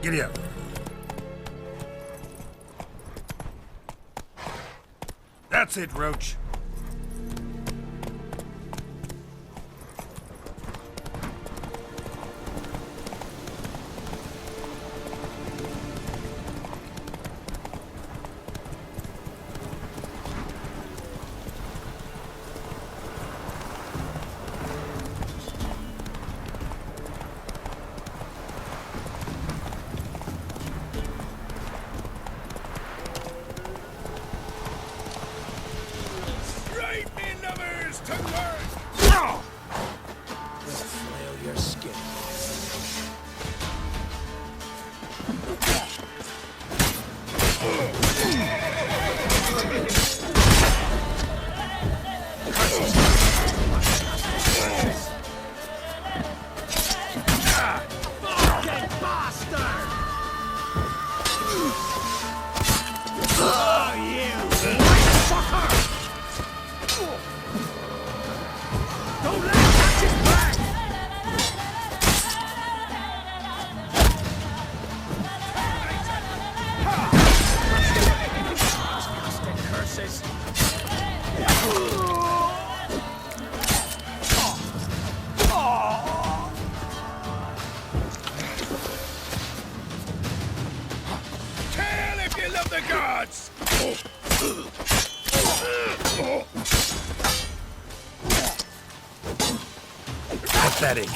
Giddy up. That's it, Roach. Pathetic.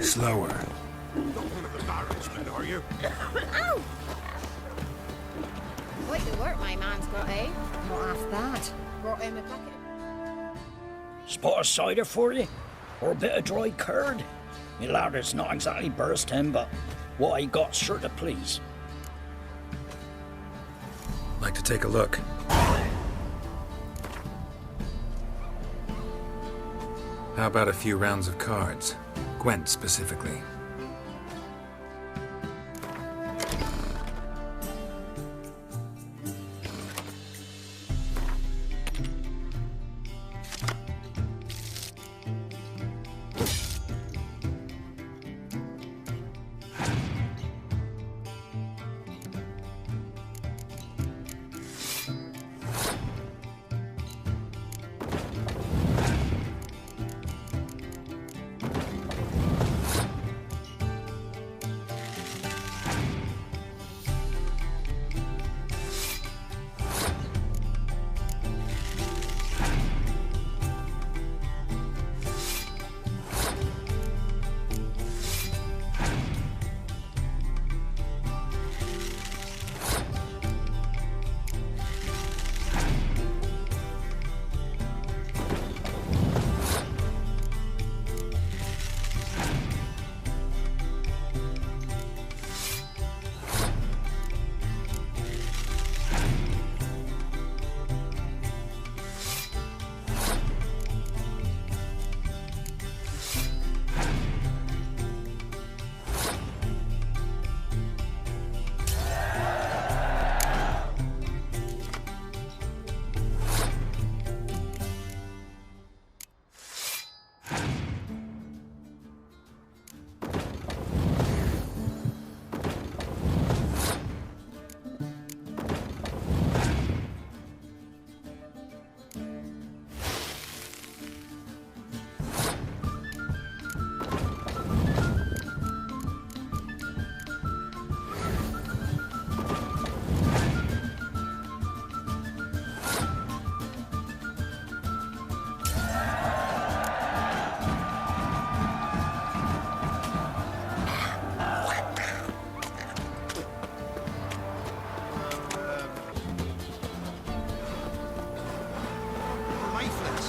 Slower. Not one of the barrelsmen, are you? Ow! Quite the work my man's got, eh? Not half bad. Brought him a bucket. Spot of cider for you? Or a bit of dry curd? Me lad, it's not exactly burst him, but what I got sure to please. Like to take a look. How about a few rounds of cards? Gwent specifically.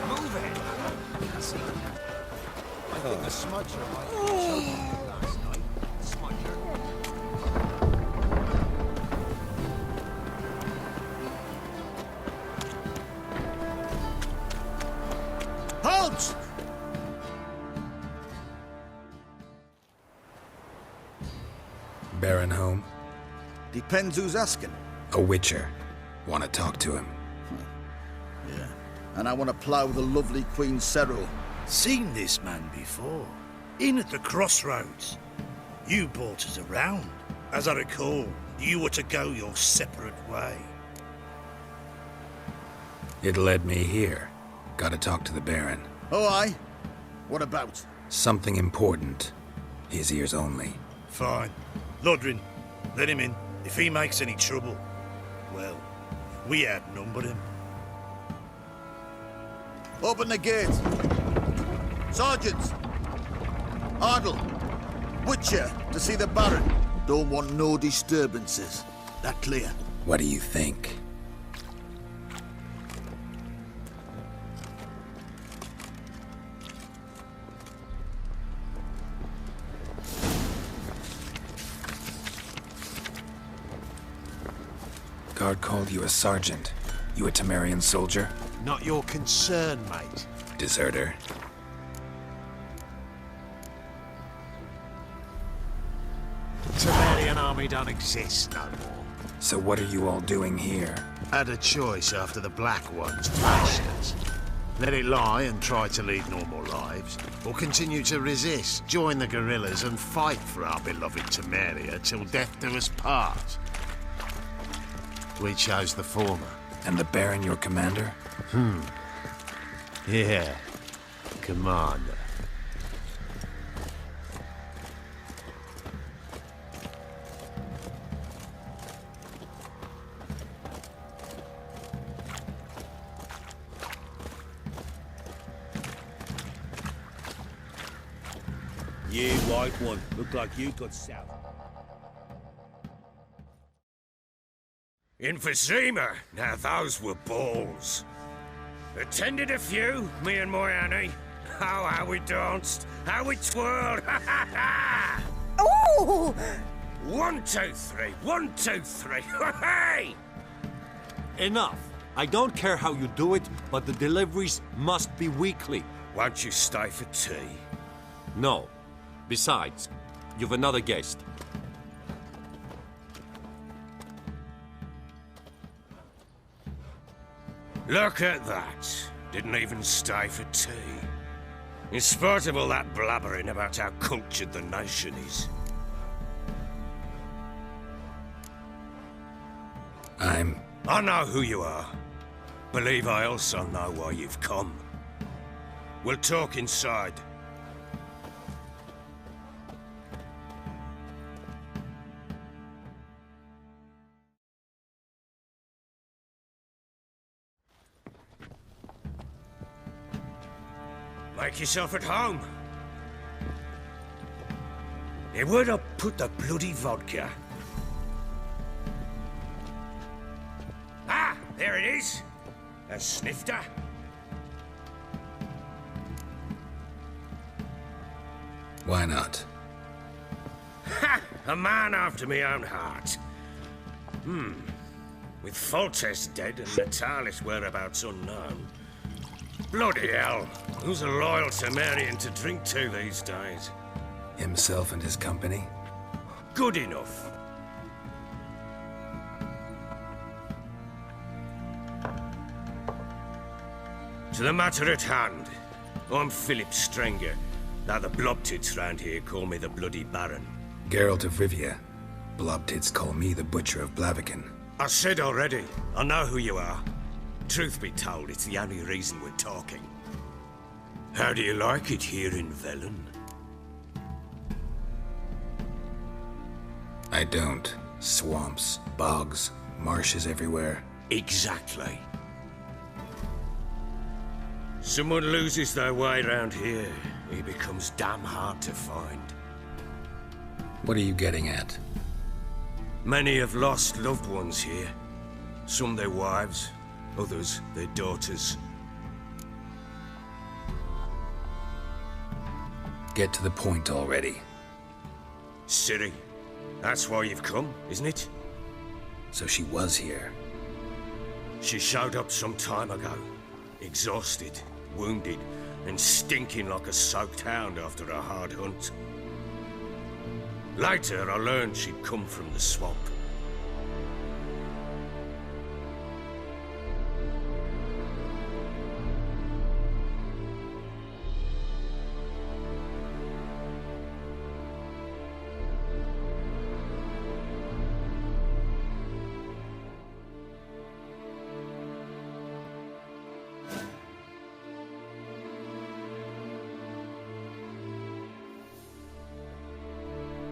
Move it! I think the smudger might have choking you last night. Smudger. Halt! Baron home? Depends who's asking. A witcher. Want to talk to him. Yeah. And I want to plough the lovely Queen Cerro. Seen this man before. In at the crossroads. You brought us around. As I recall, you were to go your separate way. It led me here. Gotta talk to the Baron. Oh, aye? What about? Something important. His ears only. Fine. Lodrin, let him in. If he makes any trouble, well, we outnumber him. Open the gate. Sergeants! Ardle! Witcher, to see the Baron. Don't want no disturbances. That clear? What do you think? Guard called you a sergeant. You a Temerian soldier? Not your concern, mate. Deserter. Temerian army don't exist no more. So what are you all doing here? Had a choice after the Black Ones trashed us. Let it lie and try to lead normal lives, or continue to resist, join the guerrillas and fight for our beloved Temeria till death do us part. We chose the former. And the Baron your commander? Yeah, commander. You white one, look like you got south. Emphysema, now those were balls. Attended a few, me and my Annie. Oh, how we danced, how we twirled, ha ha ha! Ooh! 1, 2, 3, 1, 2, 3, hey! Enough. I don't care how you do it, but the deliveries must be weekly. Won't you stay for tea? No. Besides, you've another guest. Look at that. Didn't even stay for tea. In spite of all that blabbering about how cultured the nation is. I know who you are. Believe I also know why you've come. We'll talk inside. Make yourself at home. Hey, where'd I put the bloody vodka? Ah, there it is. A snifter. Why not? Ha! A man after my own heart. With Foltest dead and Natalis whereabouts unknown. Bloody hell. Who's a loyal Temerian to drink to these days? Himself and his company? Good enough. To the matter at hand. I'm Philip Strenger. Now the Blobtits round here call me the Bloody Baron. Geralt of Rivia. Blobtits call me the Butcher of Blaviken. I said already, I know who you are. Truth be told, it's the only reason we're talking. How do you like it here in Velen? I don't. Swamps, bogs, marshes everywhere. Exactly. Someone loses their way around here, he becomes damn hard to find. What are you getting at? Many have lost loved ones here. Some their wives, others their daughters. Get to the point already. Ciri, that's why you've come, isn't it? So she was here. She showed up some time ago. Exhausted, wounded, and stinking like a soaked hound after a hard hunt. Later, I learned she'd come from the swamp.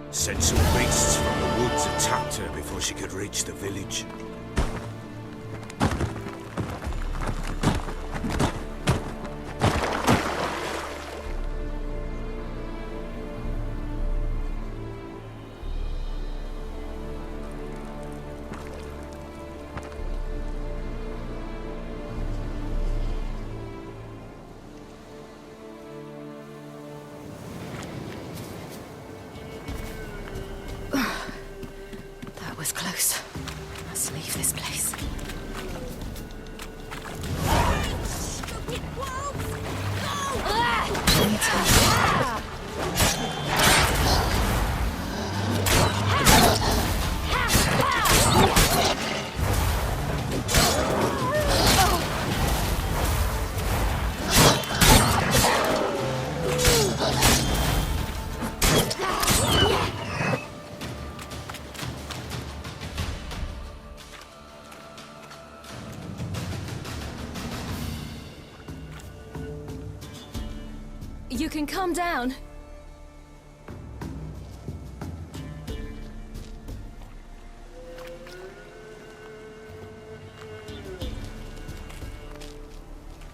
Said some beasts from the woods attacked her before she could reach the village. That was close. Must leave this place. You can calm down.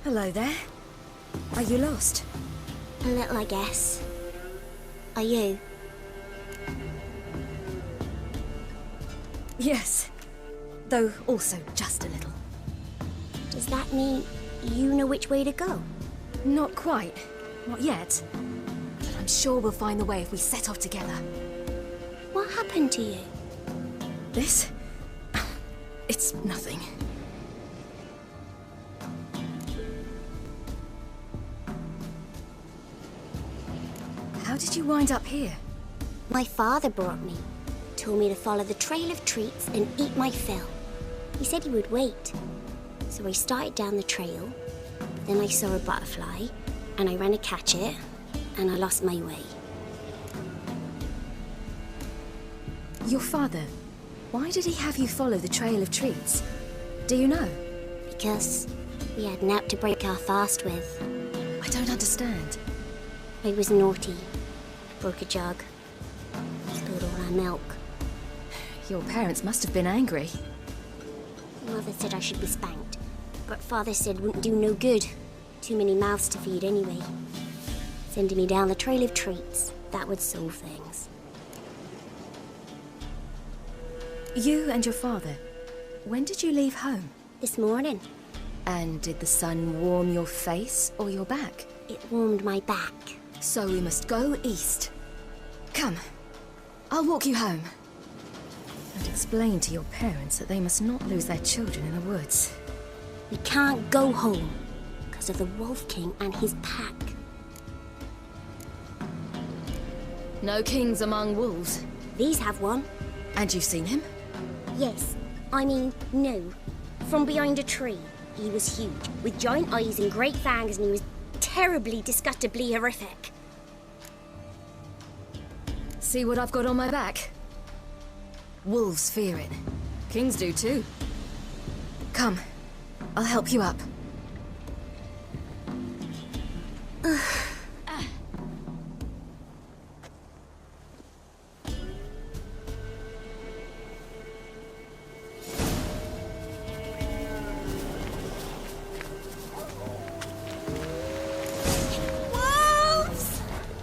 Hello there. Are you lost? A little, I guess. Are you? Yes. Though also just a little. Does that mean you know which way to go? Not quite. Not yet. But I'm sure we'll find the way if we set off together. What happened to you? This? It's nothing. How did you wind up here? My father brought me. Told me to follow the trail of treats and eat my fill. He said he would wait. So I started down the trail. Then I saw a butterfly, and I ran to catch it, and I lost my way. Your father, why did he have you follow the trail of treats? Do you know? Because we had naught to break our fast with. I don't understand. I was naughty. Broke a jug. Spilled all our milk. Your parents must have been angry. Mother said I should be spanked, but Father said wouldn't do no good. Too many mouths to feed anyway. Sending me down the trail of treats, that would solve things. You and your father, when did you leave home? This morning, And did the sun warm your face or your back? it warmed my back. So we must go east. Come, I'll walk you home. And explain to your parents that they must not lose their children in the woods. We can't go home because of the Wolf King and his pack. No kings among wolves. These have one. And you've seen him? Yes, I mean, no. From behind a tree. He was huge, with giant eyes and great fangs, and he was terribly, disgustingly horrific. See what I've got on my back? Wolves fear it. Kings do too. Come, I'll help you up. Wolves!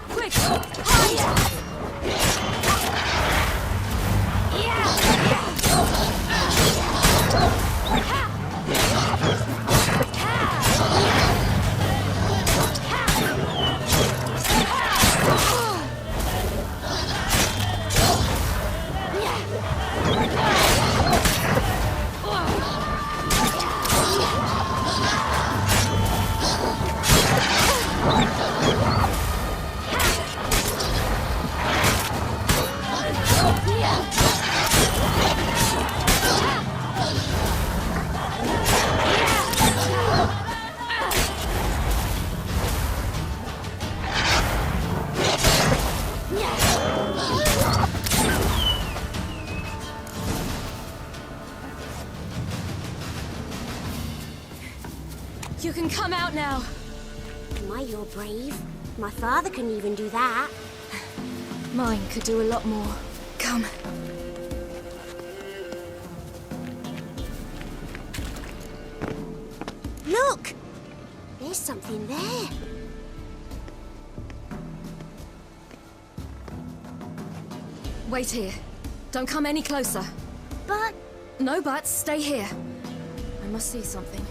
Quick! Hide! You can come out now. My, you're brave. My father couldn't even do that. Mine could do a lot more. Come. Look! There's something there. Wait here. Don't come any closer. But... No buts. Stay here. I must see something.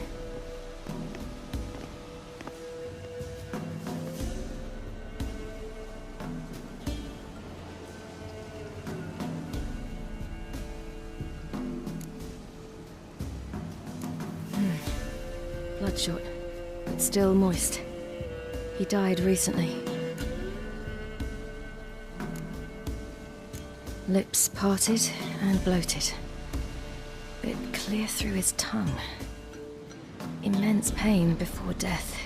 Bloodshot, but still moist. He died recently. Lips parted and bloated. Bit clear through his tongue. Immense pain before death.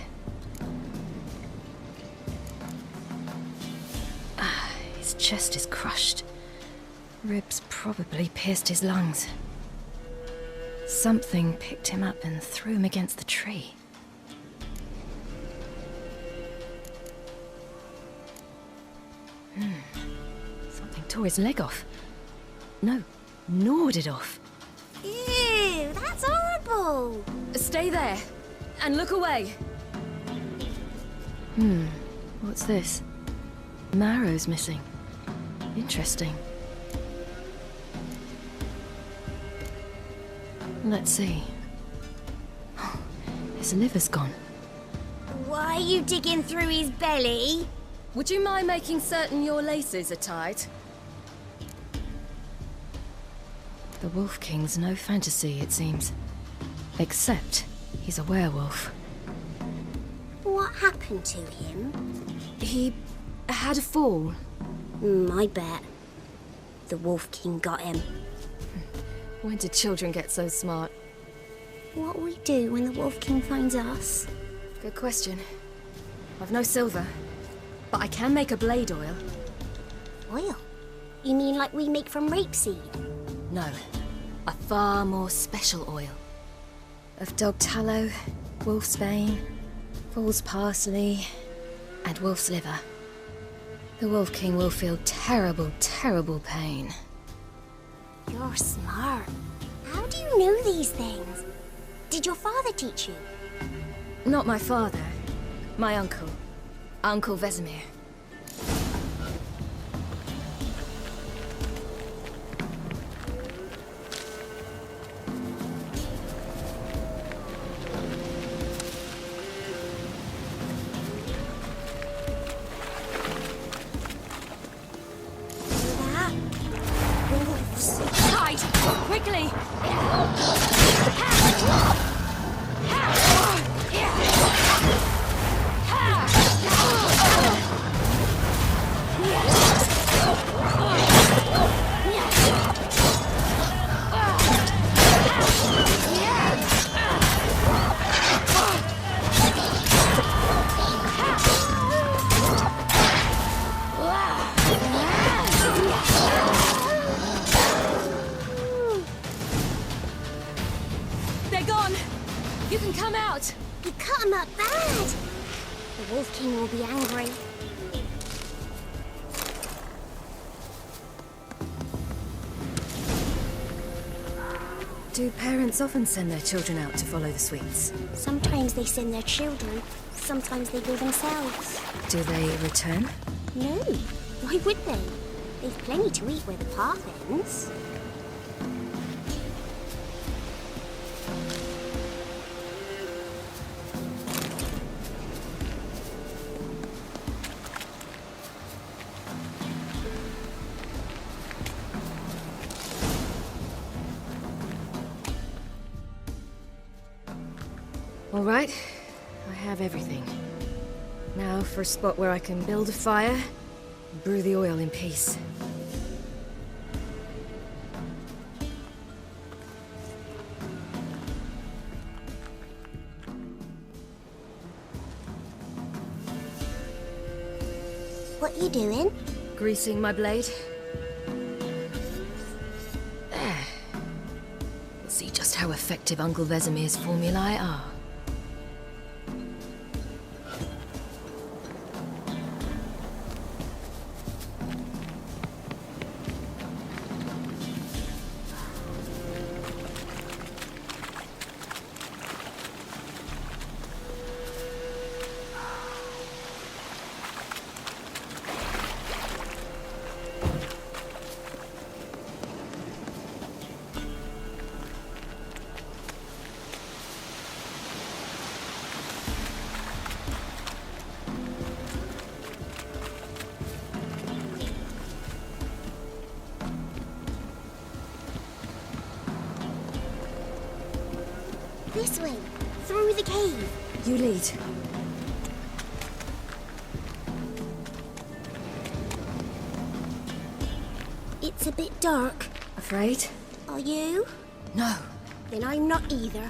His chest is crushed. Ribs probably pierced his lungs. Something picked him up and threw him against the tree. Something tore his leg off. No, gnawed it off. Ew, that's horrible! Stay there, and look away. What's this? Marrow's missing. Interesting. Let's see. His liver's gone. Why are you digging through his belly? Would you mind making certain your laces are tied? The Wolf King's no fantasy, it seems. Except he's a werewolf. What happened to him? He had a fall. I bet. The Wolf King got him. When did children get so smart? What will we do when the Wolf King finds us? Good question. I've no silver, but I can make a blade oil. Oil? You mean like we make from rapeseed? No, a far more special oil. Of dog tallow, wolf's bane, fool's parsley, and wolf's liver. The Wolf King will feel terrible, terrible pain. You're smart. How do you know these things? Did your father teach you? Not my father. My uncle. Uncle Vesemir. Quickly! They're gone! You can come out! You cut him up bad! The Wolf King will be angry. Do parents often send their children out to follow the sweets? Sometimes they send their children, sometimes they go themselves. Do they return? No, why would they? They've plenty to eat where the path ends. All right, I have everything. Now for a spot where I can build a fire, and brew the oil in peace. What you doing? Greasing my blade. There. We'll see just how effective Uncle Vesemir's formulae are. This way, through the cave. You lead. It's a bit dark. Afraid? Are you? No. Then I'm not either.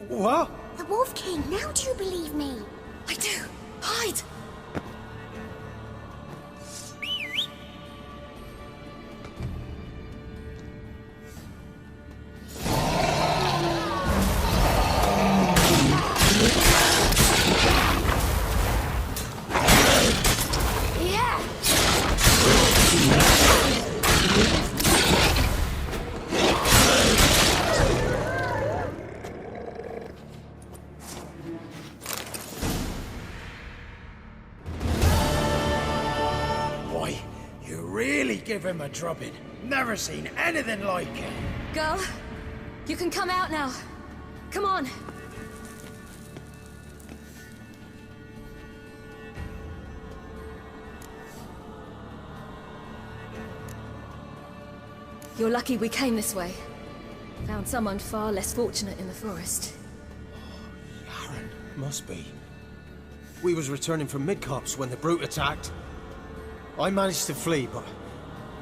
What? The Wolf King, now do you believe me? I do. Hide! Boy, you really give him a drubbing. Never seen anything like it. Girl, you can come out now. Come on. You're lucky we came this way. Found someone far less fortunate in the forest. Yaren, must be. We was returning from Midcops when the brute attacked. I managed to flee, but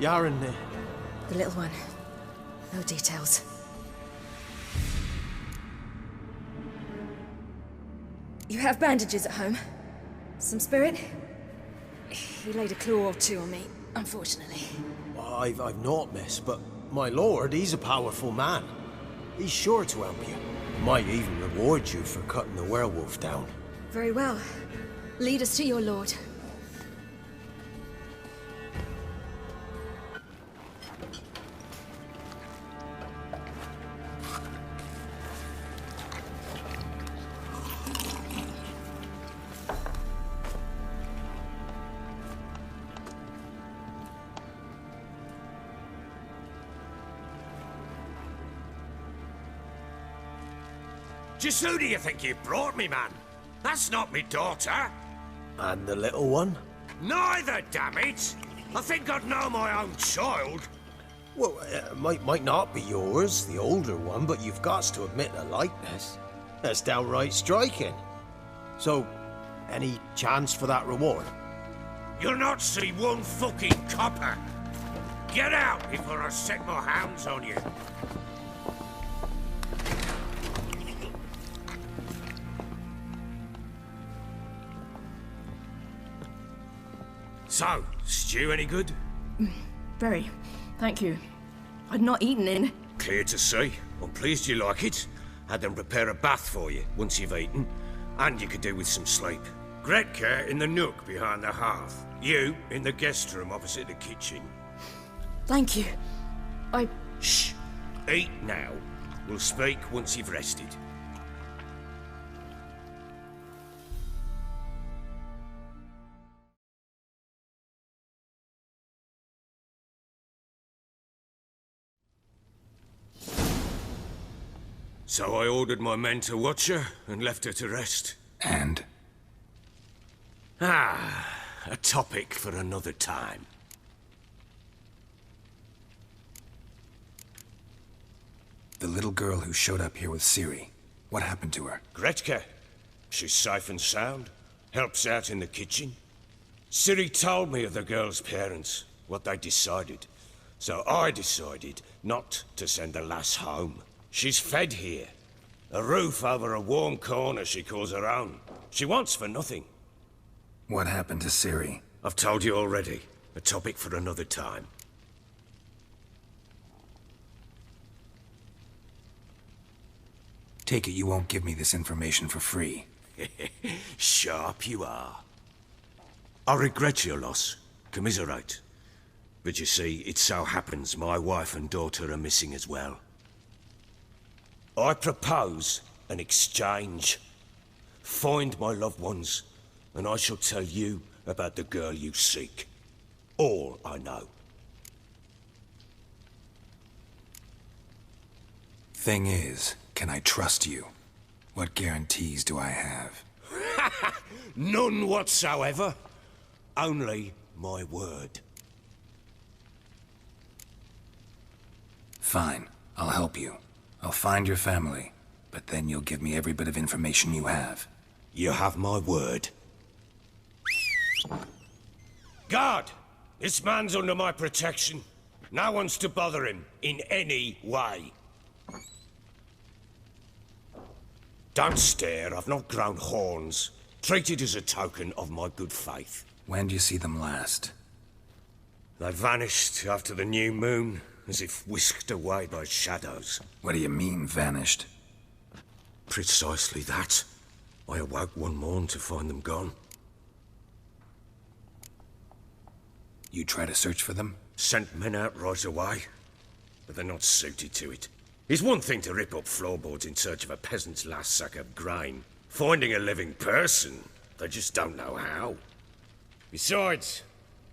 Yaren... The little one. No details. You have bandages at home? Some spirit? He laid a claw or two on me, unfortunately. I've naught, miss, but my lord, he's a powerful man. He's sure to help you. Might even reward you for cutting the werewolf down. Very well. Lead us to your lord. Just who do you think you brought me, man? That's not me daughter. And the little one? Neither, damn it! I think I'd know my own child. Well, might not be yours, the older one, but you've got to admit a likeness. That's downright striking. So, any chance for that reward? You'll not see one fucking copper. Get out before I set my hounds on you. So, stew any good? Very. Thank you. I'd not eaten in. Clear to see. I'm pleased you like it. Had them prepare a bath for you once you've eaten. And you could do with some sleep. Gretka in the nook behind the hearth. You in the guest room opposite the kitchen. Thank you. Shh. Eat now. We'll speak once you've rested. So I ordered my men to watch her and left her to rest. And? A topic for another time. The little girl who showed up here with Ciri. What happened to her? Gretka. She's safe and sound. Helps out in the kitchen. Ciri told me of the girl's parents, what they decided. So I decided not to send the lass home. She's fed here. A roof over a warm corner she calls her own. She wants for nothing. What happened to Ciri? I've told you already. A topic for another time. Take it you won't give me this information for free. Sharp you are. I regret your loss. Commiserate. But you see, it so happens my wife and daughter are missing as well. I propose an exchange. Find my loved ones, and I shall tell you about the girl you seek. All I know. Thing is, can I trust you? What guarantees do I have? None whatsoever. Only my word. Fine. I'll help you. I'll find your family. But then you'll give me every bit of information you have. You have my word. Guard! This man's under my protection. No one's to bother him in any way. Don't stare, I've not grown horns. Treat it as a token of my good faith. When did you see them last? They vanished after the new moon, as if whisked away by shadows. What do you mean, vanished? Precisely that. I awoke one morn to find them gone. You try to search for them? Sent men out right away, but they're not suited to it. It's one thing to rip up floorboards in search of a peasant's last sack of grain. Finding a living person, they just don't know how. Besides,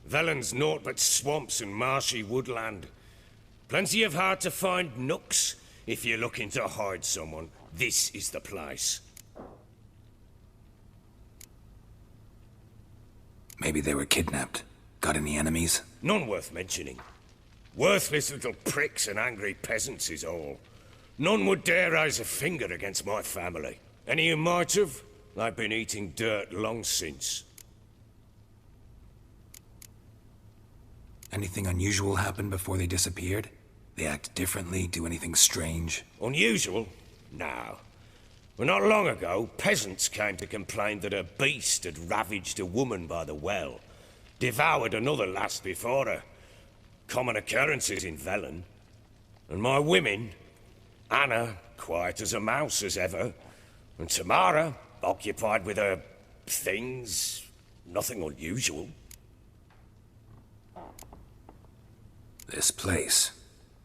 Velen's naught but swamps and marshy woodland. Plenty of hard-to-find nooks. If you're looking to hide someone, this is the place. Maybe they were kidnapped. Got any enemies? None worth mentioning. Worthless little pricks and angry peasants is all. None would dare raise a finger against my family. Any who might have, they've been eating dirt long since. Anything unusual happen before they disappeared? They act differently, do anything strange? Unusual? No. Well, not long ago, peasants came to complain that a beast had ravaged a woman by the well. Devoured another lass before her. Common occurrences in Velen. And my women, Anna, quiet as a mouse as ever, and Tamara, occupied with her things, nothing unusual. This place.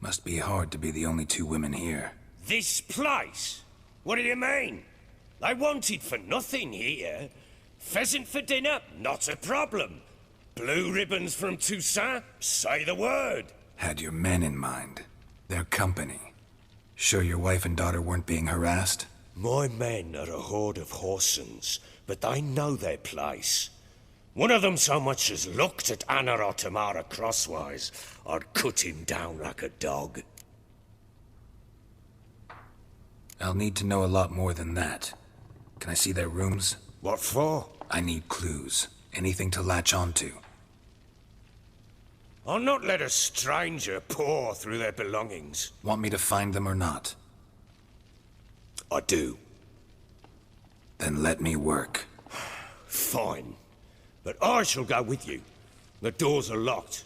Must be hard to be the only two women here. This place? What do you mean? They wanted for nothing here. Pheasant for dinner? Not a problem. Blue ribbons from Toussaint? Say the word. Had your men in mind. Their company. Sure your wife and daughter weren't being harassed? My men are a horde of whoresons, but they know their place. One of them so much as looked at Anna or Tamara crosswise, I'd cut him down like a dog. I'll need to know a lot more than that. Can I see their rooms? What for? I need clues. Anything to latch onto. I'll not let a stranger pore through their belongings. Want me to find them or not? I do. Then let me work. Fine. But I shall go with you. The doors are locked.